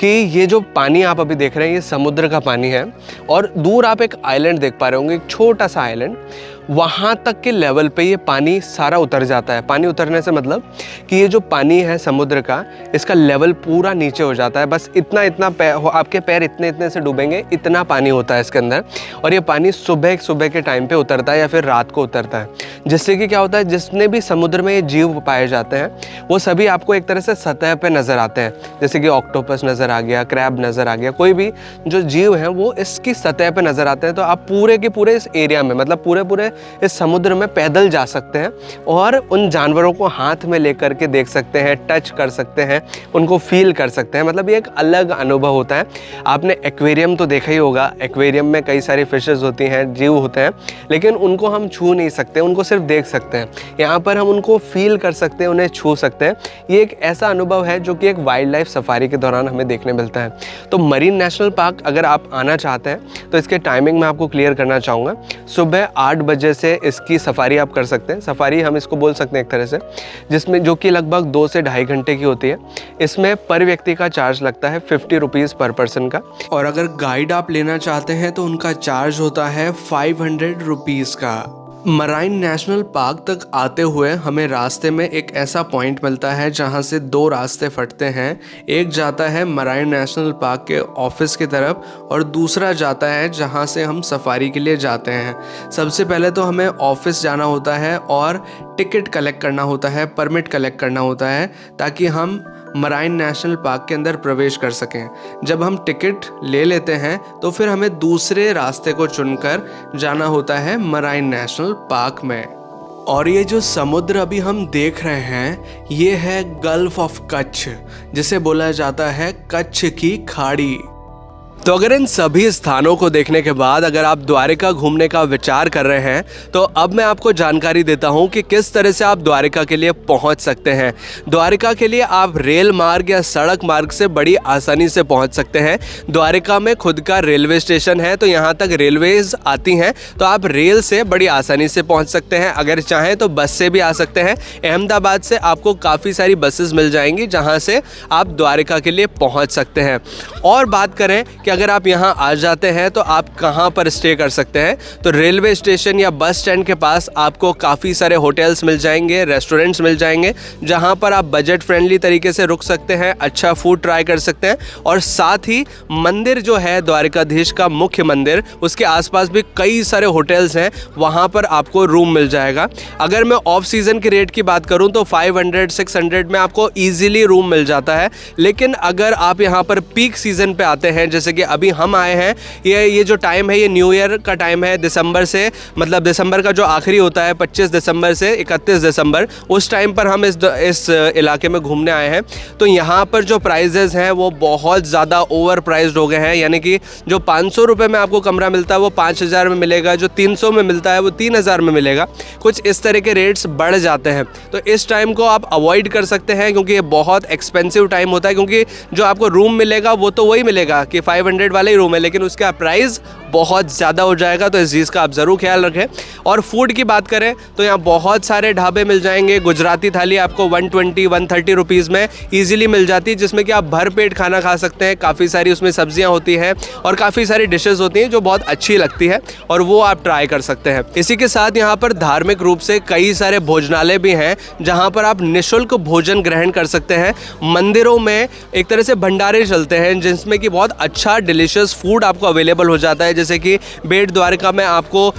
कि ये जो पानी आप अभी देख रहे हैं ये समुद्र का पानी है और दूर आप एक आइलैंड देख पा रहे होंगे, एक छोटा सा आइलैंड, वहाँ तक के लेवल पे ये पानी सारा उतर जाता है। पानी उतरने से मतलब कि ये जो पानी है समुद्र का इसका लेवल पूरा नीचे हो जाता है। बस इतना आपके पैर इतने से डूबेंगे, इतना पानी होता है इसके अंदर। और ये पानी सुबह के टाइम पे उतरता है या फिर रात को उतरता है, जिससे कि क्या होता है जितने भी समुद्र में ये जीव पाए जाते हैं वो सभी आपको एक तरह से सतह पर नज़र आते हैं। जैसे कि ऑक्टोपस नज़र आ गया, क्रैब नज़र आ गया, कोई भी जो जीव हैं वो इसकी सतह पर नज़र आते हैं। तो आप पूरे के पूरे इस एरिया में मतलब पूरे इस समुद्र में पैदल जा सकते हैं और उन जानवरों को हाथ में लेकर के देख सकते हैं, टच कर सकते हैं, उनको फील कर सकते हैं। मतलब ये एक अलग अनुभव होता है। आपने एक्वेरियम तो देखा ही होगा, एक्वेरियम में कई सारी फिशेस होती हैं, जीव होते हैं, लेकिन उनको हम छू नहीं सकते, उनको सिर्फ देख सकते हैं। यहाँ पर हम उनको फील कर सकते हैं, उन्हें छू सकते हैं। ये एक ऐसा अनुभव है जो कि एक वाइल्ड लाइफ सफारी के दौरान हमें देखने मिलता है। तो मरीन नेशनल पार्क अगर आप आना चाहते हैं तो इसके टाइमिंग मैं आपको क्लियर करना चाहूँगा। सुबह 8 बजे से इसकी सफारी आप कर सकते हैं। सफारी हम इसको बोल सकते हैं एक तरह से, जिसमें जो कि लगभग 2 से ढाई घंटे की होती है। इसमें पर व्यक्ति का चार्ज लगता है 50 रुपीज़ पर पर्सन का। और अगर गाइड आप लेना चाहते हैं तो उनका चार्ज होता है 500 रुपीज़ का। मराइन नेशनल पार्क तक आते हुए हमें रास्ते में एक ऐसा पॉइंट मिलता है जहां से 2 रास्ते फटते हैं। एक जाता है मराइन नेशनल पार्क के ऑफिस की तरफ और दूसरा जाता है जहां से हम सफारी के लिए जाते हैं। सबसे पहले तो हमें ऑफिस जाना होता है और टिकट कलेक्ट करना होता है, परमिट कलेक्ट करना होता है ताकि हम मराइन नेशनल पार्क के अंदर प्रवेश कर सकें। जब हम टिकट ले लेते हैं तो फिर हमें दूसरे रास्ते को चुनकर जाना होता है मराइन नेशनल पार्क में। और ये जो समुद्र अभी हम देख रहे हैं ये है गल्फ ऑफ कच्छ, जिसे बोला जाता है कच्छ की खाड़ी। तो अगर इन सभी स्थानों को देखने के बाद अगर आप द्वारिका घूमने का विचार कर रहे हैं तो अब मैं आपको जानकारी देता हूं कि किस तरह से आप द्वारिका के लिए पहुंच सकते हैं। द्वारिका के लिए आप रेल मार्ग या सड़क मार्ग से बड़ी आसानी से पहुंच सकते हैं। द्वारिका में खुद का रेलवे स्टेशन है, तो यहां तक रेलवेज आती हैं, तो आप रेल से बड़ी आसानी से पहुंच सकते हैं। अगर चाहें तो बस से भी आ सकते हैं। अहमदाबाद से आपको काफ़ी सारी बसेस मिल जाएंगी जहां से आप द्वारिका के लिए पहुंच सकते हैं। और बात करें कि अगर आप यहां आ जाते हैं तो आप कहां पर स्टे कर सकते हैं, तो रेलवे स्टेशन या बस स्टैंड के पास आपको काफ़ी सारे होटल्स मिल जाएंगे, रेस्टोरेंट्स मिल जाएंगे जहां पर आप बजट फ्रेंडली तरीके से रुक सकते हैं, अच्छा फूड ट्राई कर सकते हैं। और साथ ही मंदिर जो है द्वारिकाधीश का मुख्य मंदिर, उसके आसपास भी कई सारे होटल्स हैं, वहां पर आपको रूम मिल जाएगा। अगर मैं ऑफ सीज़न के रेट की बात करूं तो 500-600 में आपको ईजिली रूम मिल जाता है। लेकिन अगर आप यहां पर पीक सीज़न पे आते हैं, जैसे कि अभी हम आए हैं, ये जो टाइम है ये न्यू ईयर का टाइम है, दिसंबर से, मतलब दिसंबर का जो आखिरी होता है 25 दिसंबर से 31 दिसंबर, उस टाइम पर हम इस इलाके में घूमने आए हैं। तो यहाँ पर जो प्राइजेज़ हैं वो बहुत ज़्यादा ओवर प्राइज्ड हो गए हैं। यानी कि जो 500 रुपये में आपको कमरा मिलता है वो 5000 में मिलेगा, जो 300 में मिलता है वो 3000 में मिलेगा। कुछ इस तरह के रेट्स बढ़ जाते हैं। तो इस टाइम को आप अवॉइड कर सकते हैं क्योंकि ये बहुत एक्सपेंसिव टाइम होता है। क्योंकि जो आपको रूम मिलेगा वो तो वही मिलेगा कि 500 वाला ही रूम है, लेकिन उसका प्राइस बहुत ज़्यादा हो जाएगा। तो इस चीज़ का आप ज़रूर ख्याल रखें। और फूड की बात करें तो यहाँ बहुत सारे ढाबे मिल जाएंगे। गुजराती थाली आपको 120-130 रुपीज़ में ईजिली मिल जाती है, जिसमें कि आप भर पेट खाना खा सकते हैं। काफ़ी सारी उसमें सब्जियाँ होती हैं और काफ़ी सारी डिशेज़ होती हैं जो बहुत अच्छी लगती है और वो आप ट्राई कर सकते हैं। इसी के साथ यहाँ पर धार्मिक रूप से कई सारे भोजनालय भी हैं जहाँ पर आप निःशुल्क भोजन ग्रहण कर सकते हैं। मंदिरों में एक तरह से भंडारे चलते हैं जिसमें कि बहुत अच्छा डिलीशियस फूड आपको अवेलेबल हो जाता है। जैसे कि बेट द्वारिका में आपको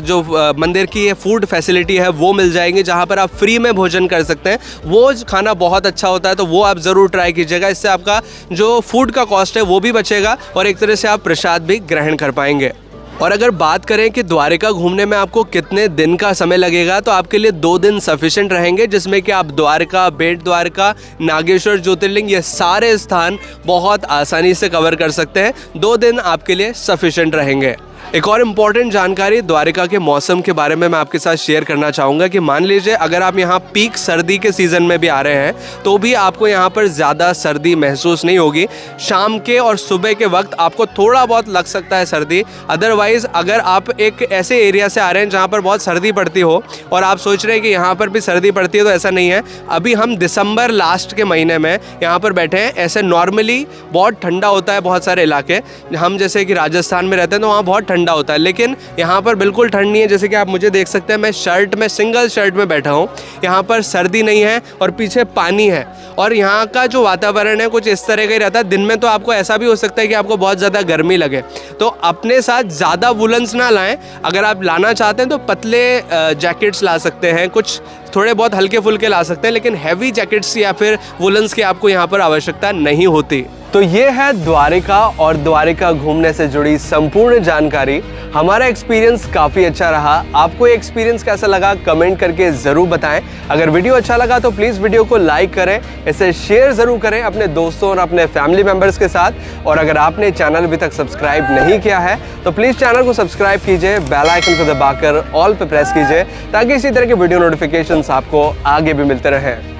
जो मंदिर की फूड फैसिलिटी है वो मिल जाएंगी, जहाँ पर आप फ्री में भोजन कर सकते हैं। वो खाना बहुत अच्छा होता है, तो वो आप ज़रूर ट्राई कीजिएगा। इससे आपका जो फूड का कॉस्ट है वो भी बचेगा और एक तरह से आप प्रसाद भी ग्रहण कर पाएंगे। और अगर बात करें कि द्वारिका घूमने में आपको कितने दिन का समय लगेगा, तो आपके लिए 2 दिन सफिशिएंट रहेंगे, जिसमें कि आप द्वारका, बेट द्वारका, नागेश्वर ज्योतिर्लिंग, ये सारे स्थान बहुत आसानी से कवर कर सकते हैं। 2 दिन आपके लिए सफिशिएंट रहेंगे। एक और इम्पॉर्टेंट जानकारी द्वारिका के मौसम के बारे में मैं आपके साथ शेयर करना चाहूँगा कि मान लीजिए अगर आप यहाँ पीक सर्दी के सीज़न में भी आ रहे हैं तो भी आपको यहाँ पर ज़्यादा सर्दी महसूस नहीं होगी। शाम के और सुबह के वक्त आपको थोड़ा बहुत लग सकता है सर्दी। अदरवाइज़ अगर आप एक ऐसे एरिया से आ रहे हैं जहाँ पर बहुत सर्दी पड़ती हो और आप सोच रहे हैं कि यहाँ पर भी सर्दी पड़ती है, तो ऐसा नहीं है। अभी हम दिसंबर लास्ट के महीने में यहाँ पर बैठे हैं। ऐसे नॉर्मली बहुत ठंडा होता है बहुत सारे इलाके, हम जैसे कि राजस्थान में रहते हैं तो वहाँ बहुत ठंडा होता है, लेकिन यहाँ पर बिल्कुल ठंड नहीं है। जैसे कि आप मुझे देख सकते हैं, मैं सिंगल शर्ट में बैठा हूँ। यहाँ पर सर्दी नहीं है और पीछे पानी है। और यहाँ का जो वातावरण है कुछ इस तरह का ही रहता है। दिन में तो आपको ऐसा भी हो सकता है कि आपको बहुत ज़्यादा गर्मी लगे, तो अपने साथ ज़्यादा वुलन्स ना लाएं। अगर आप लाना चाहते हैं तो पतले जैकेट्स ला सकते हैं, कुछ थोड़े बहुत हल्के फुल्के ला सकते हैं, लेकिन हैवी जैकेट्स या फिर वुलन्स की आपको यहाँ पर आवश्यकता नहीं होती। तो ये है द्वारिका और द्वारिका घूमने से जुड़ी संपूर्ण जानकारी। हमारा एक्सपीरियंस काफ़ी अच्छा रहा। आपको ये एक्सपीरियंस कैसा लगा कमेंट करके ज़रूर बताएं। अगर वीडियो अच्छा लगा तो प्लीज़ वीडियो को लाइक करें, इसे शेयर ज़रूर करें अपने दोस्तों और अपने फैमिली मेम्बर्स के साथ। और अगर आपने चैनल अभी तक सब्सक्राइब नहीं किया है तो प्लीज़ चैनल को सब्सक्राइब कीजिए, बेल आइकन को दबाकर ऑल पे प्रेस कीजिए, ताकि इसी तरह के वीडियो नोटिफिकेशंस आपको आगे भी मिलते रहें।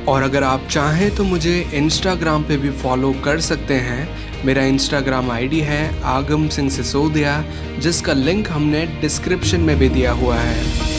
और अगर आप चाहें तो मुझे इंस्टाग्राम पे भी फॉलो कर सकते हैं। मेरा इंस्टाग्राम आईडी है आगम सिंह सिसोदिया, जिसका लिंक हमने डिस्क्रिप्शन में भी दिया हुआ है।